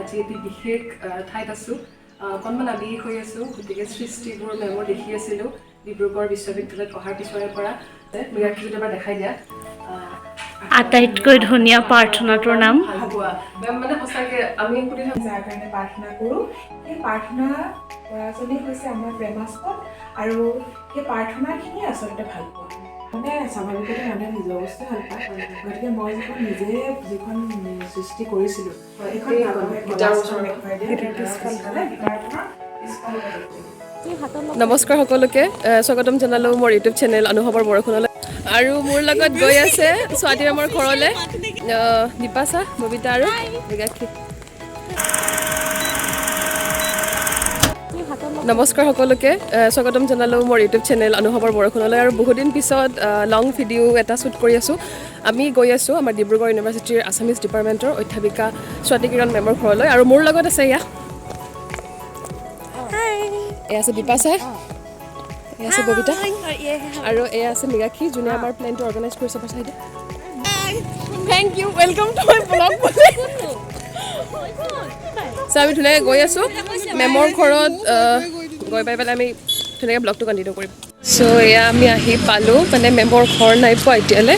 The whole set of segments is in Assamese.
আজি এটি বিশেষ ঠাইত আছোঁ অকণমান আবেগিক হৈ আছোঁ গতিকে সৃষ্টিবোৰ মেমৰ দেখি আছিলোঁ ডিব্ৰুগড় বিশ্ববিদ্যালয়ত অহাৰ পিছৰে পৰা ইয়াক যদি এবাৰ দেখাই দিয়া আটাইতকৈ ধুনীয়া প্ৰাৰ্থনাটোৰ নাম মেম মানে সঁচাকৈ আমি সুধি থাকোঁ যাৰ কাৰণে প্ৰাৰ্থনা কৰোঁ সেই প্ৰাৰ্থনা কৰাজনী হৈছে আমাৰ প্ৰেমাস্পদ আৰু সেই প্ৰাৰ্থনাখিনি আচলতে ভাল পোৱা মানে স্বাভাৱিকতে মানুহে নিজৰ বস্তু ভাল পায় গতিকে মই যিখন সৃষ্টি কৰিছিলোঁ নমস্কাৰ সকলোকে স্বাগতম জনালোঁ মোৰ ইউটিউব চেনেল অনুভৱৰ বৰষুণলৈ আৰু মোৰ লগত গৈ আছে স্বাতী মেমৰ ঘৰলৈ দীপাশা ববিতা আৰু মৃগাক্ষী নমস্কাৰ সকলোকে স্বাগতম জনালোঁ মোৰ ইউটিউব চেনেল অনুভৱৰ বৰষুণলৈ আৰু বহুদিন পিছত লং ভিডিঅ' এটা শ্বুট কৰি আছোঁ আমি গৈ আছোঁ আমাৰ ডিব্ৰুগড় ইউনিভাৰ্চিটিৰ আছামিজ ডিপাৰ্টমেণ্টৰ অধ্যাপিকা স্বাতী মেমৰ ঘৰলৈ আৰু মোৰ লগত আছে এয়া এয়া আছে দীপাশা এয়া আছে ববিতা আৰু এয়া আছে মৃগাক্ষী যোনে আমাৰ প্লেনটো অৰ্গেনাইজ কৰিছে পাছাইডে thank you welcome to my blog চ' আমি ধুনীয়াকৈ গৈ আছোঁ মেমৰ ঘৰত গৈ পাই পেলাই আমি ধুনীয়াকৈ ব্লগটো কণ্টিনিউ কৰিম চ' এয়া আমি আহি পালোঁ মানে মেমৰ ঘৰ নাই পোৱা এতিয়ালৈ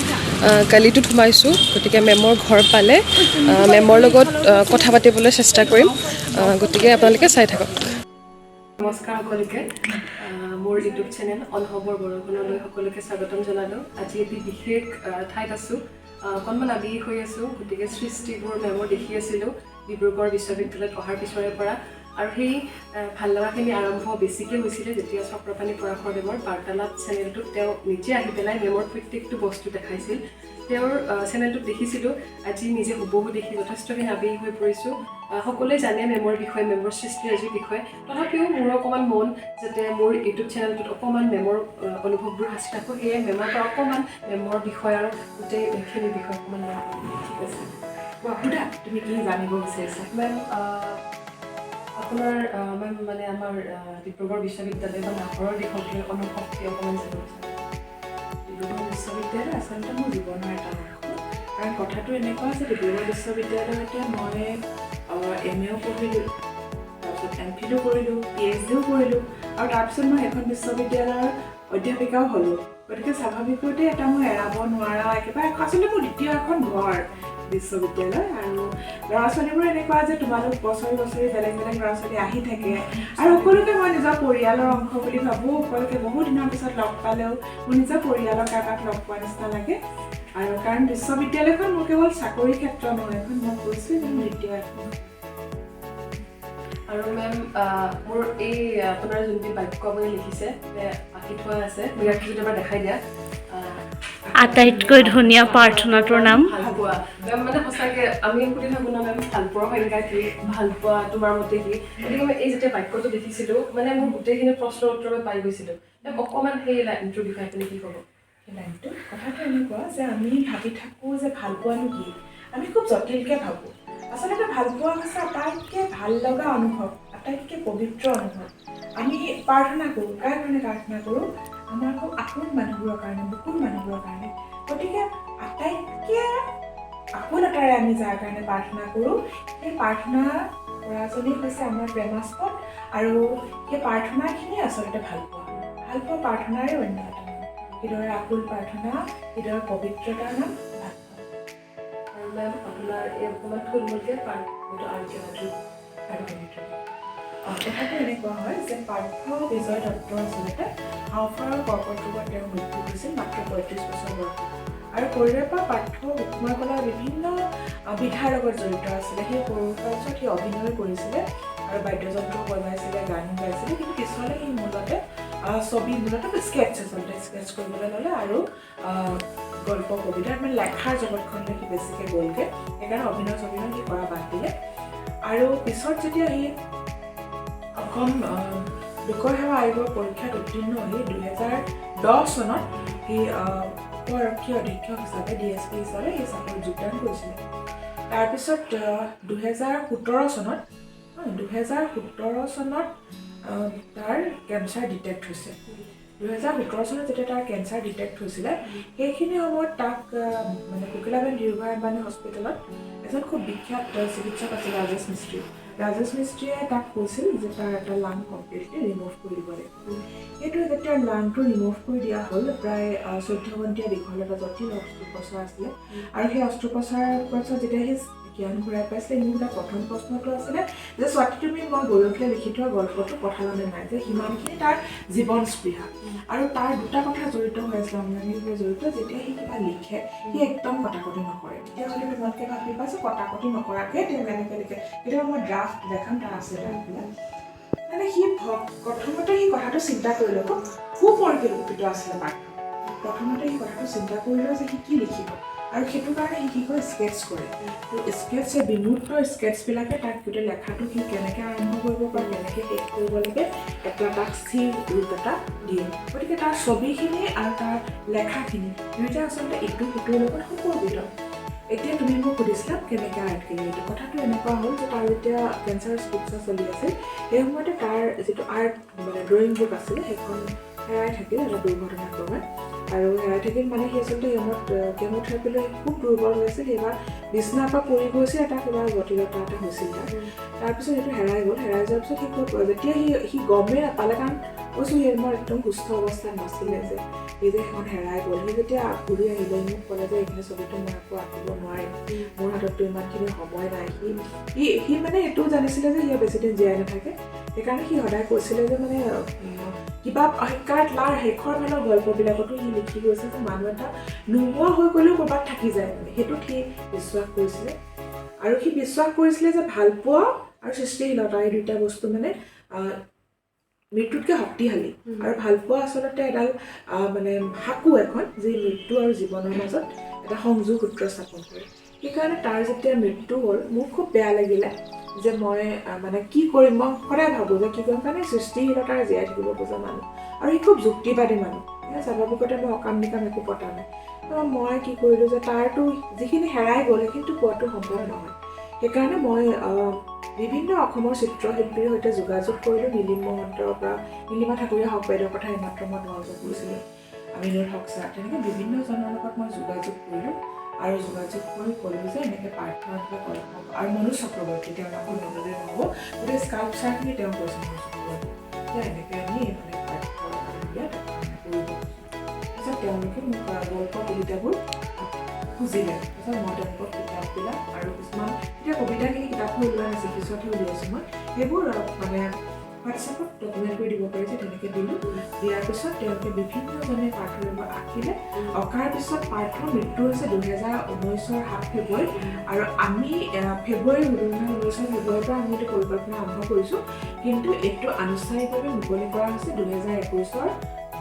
গালিটোত সোমাইছোঁ গতিকে মেমৰ ঘৰ পালে মেমৰ লগত কথা পাতিবলৈ চেষ্টা কৰিম গতিকে আপোনালোকে চাই থাকক নমস্কাৰ সকলোকে মোৰ ইউটিউব চেনেল অনুভৱৰ বৰষুণলৈ সকলোকে স্বাগতম জনালোঁ আজি এটি বিশেষ ঠাইত আছোঁ অকণমান আবেগিক হৈ আছোঁ গতিকে সৃষ্টিবোৰ মেমৰ দেখি আছিলোঁ ডিব্ৰুগড় বিশ্ববিদ্যালয়ত অহাৰ পিছৰে পৰা আৰু সেই ভাল লগাখিনি আৰম্ভ বেছিকৈ হৈছিলে যেতিয়া চক্ৰপাণি পৰাশৰ মেমৰ বাৰ্তালাপ চেনেলটোত তেওঁ নিজে আহি পেলাই মেমৰ প্ৰত্যেকটো বস্তু দেখাইছিল তেওঁৰ চেনেলটোত দেখিছিলোঁ আজি নিজে হুবহু দেখি যথেষ্টখিনি আবেগিক হৈ পৰিছোঁ সকলোৱে জানে মেমৰ বিষয়ে মেমৰ সৃষ্টিৰাজিৰ বিষয়ে তথাপিও মোৰ অকণমান মন যাতে মোৰ ইউটিউব চেনেলটোত অকণমান মেমৰ অনুভৱবোৰ সাঁচি থাকোঁ সেয়ে মেমৰ পৰা অকণমান মেমৰ বিষয়ে আৰু গোটেইখিনি বিষয়ে অকণমান ঠিক আছে সুধা তুমি কি জানিব বিচাৰিছা মেম আপোনাৰ মেম মানে আমাৰ ডিব্ৰুগড় বিশ্ববিদ্যালয় বা নাহৰৰ দিশক লৈ অনুভৱটি অকণমান জানিব বিচাৰিছোঁ ডিব্ৰুগড় বিশ্ববিদ্যালয় আচলতে মোৰ জীৱনৰ এটা অংশ কাৰণ কথাটো এনেকুৱা যে ডিব্ৰুগড় বিশ্ববিদ্যালয়তে মই MA পঢ়িলোঁ তাৰপিছত MPhil কৰিলোঁ PhDও কৰিলোঁ আৰু তাৰপিছত মই এখন বিশ্ববিদ্যালয়ৰ অধ্যাপিকাও হ'লোঁ গতিকে স্বাভাৱিকতে এটা মই এৰাব নোৱাৰা একেবাৰে আচলতে মোৰ দ্বিতীয় এখন ঘৰ বিশ্ববিদ্যালয় আৰু ল'ৰা ছোৱালীবোৰ এনেকুৱা যে তোমালোক বছৰি বেলেগ বেলেগ ল'ৰা ছোৱালী আহি থাকে আৰু সকলোকে মই নিজৰ পৰিয়ালৰ অংশ বুলি ভাবোঁ সকলোকে বহু দিনৰ পিছত লগ পালেও মোৰ নিজৰ পৰিয়ালৰ কাৰোবাক লগ পোৱা নিচিনা লাগে আৰু কাৰণ বিশ্ববিদ্যালয়খন মোৰ কেৱল চাকৰি ক্ষেত্ৰ নহয় এখন মই কৈছোঁ যে মোৰ দ্বিতীয় এখন আৰু মেম মোৰ এই আপোনাৰ যোনটি বাক্য আপুনি লিখিছে আঁকি থোৱা আছে মৃগাক্ষী যদি এবাৰ দেখাই দিয়া আটাইতকৈ ধুনীয়া প্ৰাৰ্থনাটোৰ নাম ভাল পোৱা মেম মানে সঁচাকৈ আমি সুধি থাকোঁ ন মেম ভাল পোৱাৰ সংজ্ঞা কি ভাল পোৱা তোমাৰ মতে কি গতিকে মই এই যেতিয়া বাক্যটো দেখিছিলোঁ মানে মোৰ গোটেইখিনি প্ৰশ্নৰ উত্তৰ মই পাই গৈছিলোঁ অকণমান সেই লাইনটোৰ বিষয়ে আপুনি কি ক'ব সেই লাইনটো কথাটো এনেকুৱা যে আমি ভাবি থাকোঁ যে ভাল পোৱানো কি আমি খুব জটিলকৈ ভাবোঁ আচলতে ভাল পোৱা হৈছে আটাইতকৈ ভাল লগা অনুভৱ আটাইতকৈ পবিত্ৰ অনুভৱ আমি প্ৰাৰ্থনা কৰোঁ কাৰ কাৰণে প্ৰাৰ্থনা কৰোঁ আমাৰ খুব আপোন মানুহবোৰৰ কাৰণে বুকুৰ মানুহবোৰৰ কাৰণে গতিকে আটাইতকৈ আপোনতাৰে আমি যাৰ কাৰণে প্ৰাৰ্থনা কৰোঁ সেই প্ৰাৰ্থনা কৰাজনী হৈছে আমাৰ প্ৰেমাস্পদ আৰু সেই প্ৰাৰ্থনাখিনি আচলতে ভাল পোৱা প্ৰাৰ্থনাৰে অন্য এটা নাম হৃদয়ৰ আকুল প্ৰাৰ্থনা হৃদয়ৰ পবিত্ৰতাৰ নাম ভাল পোৱা আৰু মেম আপোনাৰ এই অকণমান থুলমূলকৈ পাৰ্থটো আৰু পবিত্ৰ কথাটো এনেকুৱা হয় যে পাৰ্থ বিজয় দত্তৰ আচলতে হাওঁফাওৰ কৰ্কট ৰোগত তেওঁ মৃত্যু হৈছিল মাত্ৰ 35 বছৰ বয়সত আৰু শৰীৰৰ পৰা পাৰ্থ সুকুমাৰ কলাৰ বিভিন্ন বিধাৰ লগত জড়িত আছিলে সেই সৰু কালচোৱাত সি অভিনয় কৰিছিলে আৰু বাদ্যযন্ত্ৰও বজাইছিলে গানো গাইছিলে কিন্তু পিছলৈ সি মূলতে ছবি মূলতে স্কেটছ আচলতে স্কেটছ কৰিবলৈ ল'লে আৰু গল্প কবিতাৰ মানে লেখাৰ জগতখনলৈ সি বেছিকৈ গ'লগৈ সেইকাৰণে অভিনয় ছবিনয় সি কৰা বাদ দিলে আৰু পিছত যেতিয়া সি অসম লোকসেৱা আয়োগৰ পৰীক্ষাত উত্তীৰ্ণ হৈ 2010 চনত সি উপআৰক্ষী অধীক্ষক হিচাপে DSP হিচাপে সেই চাকৰিত যোগদান কৰিছিলে তাৰপিছত 2017 চনত তাৰ কেঞ্চাৰ ডিটেক্ট হৈছে 2017 চনত যেতিয়া তাৰ কেঞ্চাৰ ডিটেক্ট হৈছিলে সেইখিনি সময়ত তাক মানে কোকিলাবেন ধীৰুভাই আম্বানী হস্পিটেলত এজন খুব বিখ্যাত চিকিৎসক আছিল ৰাজেশ মিস্ত্ৰী। ৰাজেশ মিস্ত্ৰীয়ে তাক কৈছিল যে তাৰ এটা লাং কমপ্লিটলি ৰিমুভ কৰি দিব লাগিব। সেইটো যেতিয়া লাংটো ৰিমুভ কৰি দিয়া হ'ল, প্ৰায় 14 ঘণ্টীয়া দীঘল এটা জটিল অস্ত্ৰোপচাৰ আছিলে। আৰু সেই অস্ত্ৰোপচাৰৰ পাছত যেতিয়া সেই জ্ঞান ঘূৰাই পাইছিলে, মোৰ প্ৰথম প্ৰশ্নটো আছিলে যে স্বাতী, তুমি মই গৌৰৱকে লিখি থোৱা গল্পটো পঠালানে নাই, যে সিমানখিনি তাৰ জীৱন স্পৃহা। আৰু তাৰ দুটা কথা জড়িত হৈ আছিলে, অংগাংগীভাৱে জড়িত। যেতিয়া সি কিবা লিখে, সি একদম কটাকটি নকৰে। তেতিয়াহ'লে তোমালোকে ভাবি পাইছে কটাকটি নকৰাকৈ তেওঁ কেনেকৈ লিখে। কেতিয়াবা মই ড্ৰাফ্ট দেখাম, তাৰ আছে মানে সি প্ৰথমতে সেই কথাটো চিন্তা কৰি ল'ব, সুপৰিকল্পিত আছিলে পাঠ্য। প্ৰথমতে সেই কথাটো চিন্তা কৰি লয় যে সি কি লিখিব, আৰু সেইটো কাৰণে সি কি কৰে, স্কেটছ কৰে। তো স্কেটছ, বিনূত্ন স্কেটছবিলাকে তাক গোটেই লেখাটো সি কেনেকৈ আৰম্ভ কৰিব পাৰে, কেনেকৈ শেষ কৰিব লাগে, তাক স্থিৰ ৰূপ এটা দিয়ে। গতিকে তাৰ ছবিখিনি আৰু তাৰ লেখাখিনি দুয়োটা আচলতে ইটো সিটোৰ লগত সম্পৰ্কিত। এতিয়া তুমি মোক সুধিছিলা কেনেকৈ আৰ্ট কৰিলে। এইটো কথাটো এনেকুৱা হ'ল যে তাৰ যেতিয়া কেঞ্চাৰৰ চিকিৎসা চলি আছিল, সেই সময়তে তাৰ যিটো আৰ্ট মানে ড্ৰয়িং বুক আছিলে, সেইখন হেৰাই থাকিল এটা দুৰ্ঘটনাক্ৰমে। আৰু হেৰাই থাকিল মানে সি আচলতে কেমোথেৰাপিলৈ খুব দুৰ্বল হৈ আছিল। সেইবাৰ বিছনাৰ পৰা পৰি গৈছিল, এটা কিবা জটিলতা এটা হৈছিল তাৰপিছত সেইটো হেৰাই গ'ল। হেৰাই যোৱাৰ পিছত যেতিয়া সি গমেই নাপালে, কাৰণ কৈছোঁ সি মোৰ একদম সুস্থ অৱস্থাত নাছিলে যে এই যে সেইখন হেৰাই গ'ল। সি যেতিয়া ঘূৰি আহিলে, মোক ক'লে যে এইখিনি ছবিটো মই আকৌ আঁকিব নোৱাৰিম, মোৰ হাতততো ইমানখিনি সময় নাই। সি মানে এইটোও জানিছিলে যে সি বেছিদিন জীয়াই নাথাকে। সেইকাৰণে সি সদায় কৈছিলে যে মানে কিবা শিক্ষাৰ তাৰ শেষৰ ফালৰ গল্পবিলাকতো সি লিখি গৈছে যে মানুহ এটা নোহোৱা হৈ গ'লেও ক'ৰবাত থাকি যায়। মানে সেইটোত সি বিশ্বাস কৰিছিলে। আৰু সি বিশ্বাস কৰিছিলে যে ভালপোৱা আৰু সৃষ্টিশীলতা, এই দুটা বস্তু মানে মৃত্যুতকৈ শক্তিশালী। আৰু ভালপোৱা আচলতে এডাল মানে সাঁকো এখন, যি মৃত্যু আৰু জীৱনৰ মাজত এটা সংযোগ সূত্ৰ স্থাপন কৰে। সেইকাৰণে তাৰ যেতিয়া মৃত্যু হ'ল, মোৰ খুব বেয়া লাগিলে যে মই মানে কি কৰিম। মই সদায় ভাবোঁ যে কি কৰিম, কাৰণে সৃষ্টিশীলতাৰে জীয়াই থাকিব খোজা মানুহ, আৰু সি খুব যুক্তিবাদী মানুহ। স্বাভাৱিকতে মই অকাম নিকাম একো পতা নাই। তো মই কি কৰিলোঁ যে তাৰতো যিখিনি হেৰাই গ'ল সেইখিনিতো পোৱাটো সম্ভৱ নহয়। সেইকাৰণে মই বিভিন্ন অসমৰ চিত্ৰশিল্পীৰ সৈতে যোগাযোগ কৰিলোঁ। নীলিম মহন্তৰ পৰা নীলিমা ঠাকুৰীয়া হওক, বাইদেউৰ কথা এইমাত্ৰ মই তোমালোকক কৈছিলোঁ, আমিনুল হক ছাৰ, তেনেকৈ বিভিন্নজনৰ লগত মই যোগাযোগ কৰিলোঁ। আৰু যোগাযোগ কৰি ক'লোঁ যে এনেকৈ প্ৰাৰ্থনা কৰিব। আৰু মনোজ চক্ৰৱৰ্তী, তেওঁৰ নামত নল'লে নহ'ব, গোটেই স্কাল্পচাৰখিনি তেওঁ কৈছে মনোজ চক্ৰৱৰ্তী যে এনেকৈ আমি মানে প্ৰাৰ্থনা কৰিব। তাৰপিছত তেওঁলোকে মোক গল্প কবিতাবোৰ খুজিলে। তাৰপিছত মই তেওঁলোকক কিতাপবিলাক আৰু কিছুমান এতিয়া কবিতাখিনি কিতাপবোৰ ওলোৱা নাছিল, পিছতহে উলিয়াইছোঁ মই। সেইবোৰ মানে হোৱাটছএপত ডকুমেণ্ট কৰি দিব পাৰিছে, তেনেকৈ দিলোঁ। দিয়াৰ পিছত তেওঁলোকে বিভিন্নজনে পাৰ্থৰ আঁকিলে। অঁকাৰ পিছত পাৰ্থৰ মৃত্যু হৈছে 2019 7 ফেব্ৰুৱাৰী। আৰু আমি 2019 ফেব্ৰুৱাৰীৰ পৰা আমি এইটো পৰিকল্পনা আৰম্ভ কৰিছোঁ, কিন্তু এইটো আনুষ্ঠানিকভাৱে মুকলি কৰা হৈছে 2021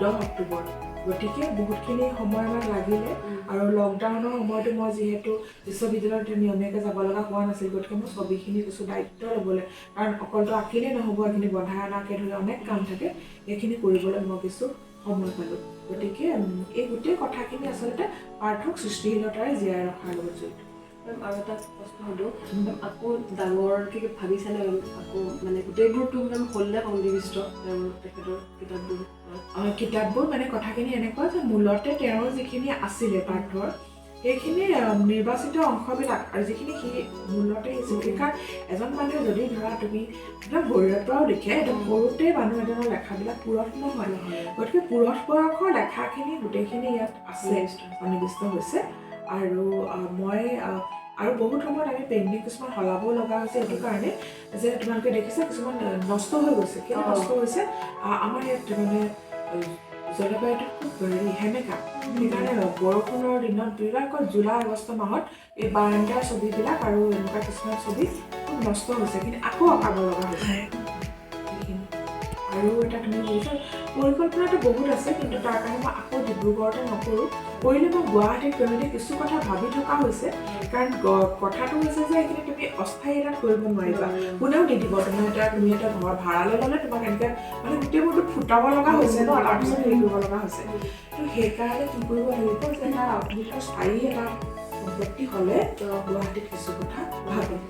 10 অক্টোবৰ। গতিকে বহুতখিনি সময় আমাক লাগিলে। আৰু লকডাউনৰ সময়তো মই যিহেতু বিশ্ববিদ্যালয়ত নিয়মীয়াকৈ যাব লগা হোৱা নাছিল, গতিকে মই ছবিখিনি কিছু দায়িত্ব ল'বলৈ, কাৰণ অকলতো আঁকিলেই নহ'ব, এইখিনি বন্ধা অনাকে ধৰি অনেক কাম থাকে, সেইখিনি কৰিবলৈ মই কিছু সময় পালোঁ। গতিকে এই গোটেই কথাখিনি আচলতে পাৰ্থক সৃষ্টিশীলতাৰে জীয়াই ৰখাৰ লগত জড়িত। আৰু এটা প্ৰশ্ন সুধোঁ, আকৌ ডাঙৰকৈ ভাবিছেনে আকৌ মানে গোটেইবোৰতো হ'লনে সন্নিৱিষ্ট তেখেতৰ কিতাপবোৰ মানে কথাখিনি এনেকুৱা যে মূলতে তেওঁৰ যিখিনি আছিলে পাৰ্থৰ, সেইখিনি নিৰ্বাচিত অংশবিলাক, আৰু যিখিনি সি মূলতে শিকিছিল। কাৰণ এজন মানুহে যদি ধৰা তুমি একদম সৰুৰে পৰাও লিখে, একদম সৰুতে মানুহ এজনৰ লেখাবিলাক পুৰঠ নহয়। গতিকে পুৰঠ বয়সৰ লেখাখিনি গোটেইখিনি ইয়াত আছে, সন্নিৱিষ্ট হৈছে। আৰু মই আৰু বহুত সময়ত আমি পেইণ্টিং কিছুমান সলাবও লগা হৈছে, এইটো কাৰণে যে তোমালোকে দেখিছা কিছুমান নষ্ট হৈ গৈছে। কিয় নষ্ট হৈছে? আমাৰ ইয়াত মানে জলবায়ুটো খুব সেমেকা। সেইকাৰণে বৰষুণৰ দিনত বিশেষকৈ জুলাই আগষ্ট মাহত এই বাৰাণ্ডাৰ ছবিবিলাক আৰু এনেকুৱা কিছুমান ছবি খুব নষ্ট হৈছে, কিন্তু আকৌ অঁকাব লগা হৈছে। আৰু এটা তুমি বুজিছা, পৰিকল্পনাটো বহুত আছে, কিন্তু তাৰ কাৰণে মই আকৌ ডিব্ৰুগড়তে নকৰোঁ। কৰিলে মই গুৱাহাটীত কৰিলে কিছু কথা ভাবি থকা হৈছে, কাৰণ কথাটো হৈছে যে এইখিনি তুমি অস্থায়ী এটাত কৰিব নোৱাৰিবা, কোনেও নিদিব। তুমি এটা ঘৰ ভাড়ালৈ ল'লে তোমাক এনেকৈ মানে গোটেইবোৰতো ফুটাব লগা হৈছে ন, তাৰপিছত হেৰি কৰিব লগা হৈছে। তো সেইকাৰণে কি কৰিব লাগিব যে এটা স্থায়ী এটা সম্পত্তি হ'লে গুৱাহাটীত কিছু কথা ভাবিম।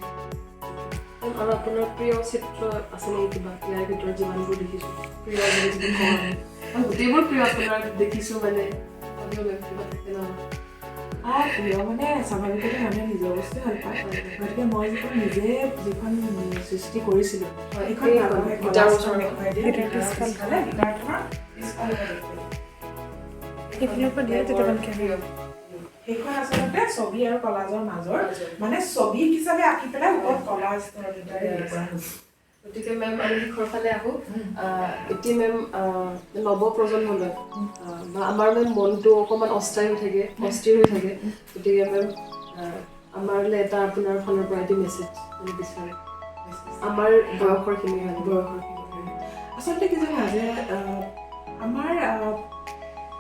আৰু আপোনাৰ প্ৰিয় চিত্ৰ আছেনে কিবা? ইয়াৰ ভিতৰত যিমানবোৰ দেখিছোঁ প্ৰিয় গোটেইবোৰ প্ৰিয় আপোনাৰ দেখিছোঁ, মানে কিবা থাকে ন? প্ৰিয় মানে স্বাভাৱিকতে মানুহে নিজৰ বস্তু ভাল পায় গতিকে মই নিজে যিখন সৃষ্টি কৰিছিলোঁ সেইখন সেইখন আচলতে ছবি আৰু কলাজৰ মাজৰ মানে ছবি হিচাপে আঁকি পেলাই ওপৰত কলাজ গতিকে মেম আমি শেষৰ ফালে আহোঁ এতিয়া মেম নৱপ্ৰজন্মলৈ বা আমাৰ মেম মনটো অকণমান অস্থায়ী হৈ থাকে অস্থিৰ হৈ থাকে গতিকে মেম আমাৰলৈ এটা আপোনাৰ ফালৰ পৰা এটি মেছেজ মানে বিচাৰে আমাৰ বয়সৰখিনি আচলতে কি জানা যে আমাৰ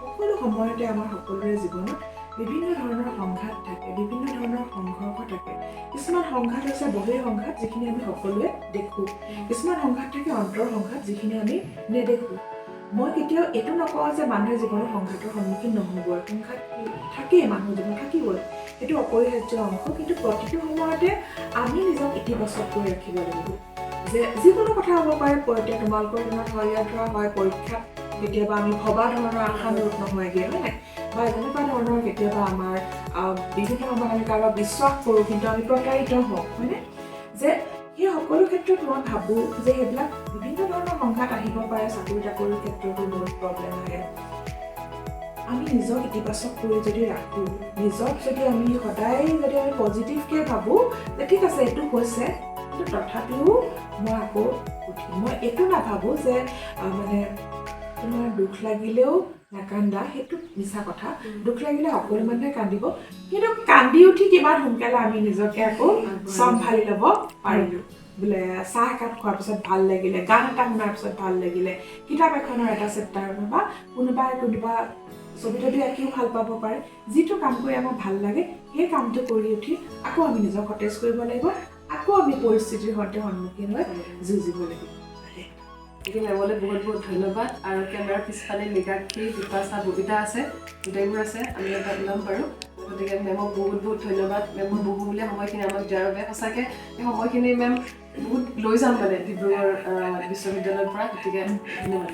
সকলো সময়তে আমাৰ সকলোৰে জীৱনত বিভিন্ন ধৰণৰ সংঘাত থাকে বিভিন্ন ধৰণৰ সংঘৰ্ষ থাকে কিছুমান সংঘাত হৈছে বহিৰ সংঘাত যিখিনি আমি সকলোৱে দেখোঁ কিছুমান সংঘাত থাকে অন্তৰ সংঘাত যিখিনি আমি নেদেখোঁ মই কেতিয়াও এইটো নকওঁ যে মানুহে জীৱনৰ সংঘাতৰ সন্মুখীন নহ'বই সংঘাত থাকেই মানুহৰ জীৱন থাকিবই সেইটো অপৰিহাৰ্য অংশ কিন্তু প্ৰতিটো সময়তে আমি নিজক ইতিবাচক কৰি ৰাখিব লাগিব যে যিকোনো কথা হ'ব পাৰে এতিয়া তোমালোকৰ দিনত ইয়াত ধৰা হয় পৰীক্ষাত কেতিয়াবা আমি ভবা ধৰণৰ আশানুৰূপ নহয়গৈ হয় নাই বা এনেকুৱা ধৰণৰ কেতিয়াবা আমাৰ বিভিন্ন সময়ত আমি কাৰোবাক বিশ্বাস কৰোঁ কিন্তু আমি প্ৰতাৰিত হওঁ হয়নে যে সেই সকলো ক্ষেত্ৰত মই ভাবোঁ যে সেইবিলাক বিভিন্ন ধৰণৰ সংঘাত আহিব পাৰে চাকৰি তাকৰিৰ ক্ষেত্ৰতো বহুত প্ৰব্লেম আহে আমি নিজক ইতিবাচক কৰি যদি ৰাখোঁ নিজক যদি আমি সদায় যদি আমি পজিটিভকৈ ভাবোঁ যে ঠিক আছে এইটো হৈছে কিন্তু তথাপিও মই আকৌ উঠিম মই এইটো নাভাবোঁ যে মানে তোমাৰ দুখ লাগিলেও নাকান্দা সেইটো মিছা কথা দুখ লাগিলে সকলো মানুহে কান্দিব কিন্তু কান্দি উঠি কিমান সোনকালে আমি নিজকে আকৌ চম্ভালি ল'ব পাৰিলোঁ বোলে চাহ একাপ খোৱাৰ পিছত ভাল লাগিলে গান এটা শুনাৰ পিছত ভাল লাগিলে কিতাপ এখনৰ এটা চেপ্টাৰ বা কোনোবা ছবি তবি আঁকিও ভাল পাব পাৰে যিটো কাম কৰি আমাৰ ভাল লাগে সেই কামটো কৰি উঠি আকৌ আমি নিজক সতেজ কৰিব লাগিব আকৌ আমি পৰিস্থিতিৰ সৈতে সন্মুখীন হৈ যুঁজিব লাগিব গতিকে মেমলৈ বহুত বহুত ধন্যবাদ আৰু কেমেৰাৰ পিছফালে মৃগাক্ষী বিপাশা ববিতা আছে গোটেইবোৰ আছে আমি এটা ওলাম পাৰোঁ গতিকে মেমক বহুত বহুত ধন্যবাদ মেমৰ বহুমূলীয়া সময়খিনি আমাক দিয়াৰ বাবে সঁচাকৈ এই সময়খিনি মেম বহুত লৈ যাম মানে ডিব্ৰুগড় বিশ্ববিদ্যালয়ৰ পৰা গতিকে ধন্যবাদ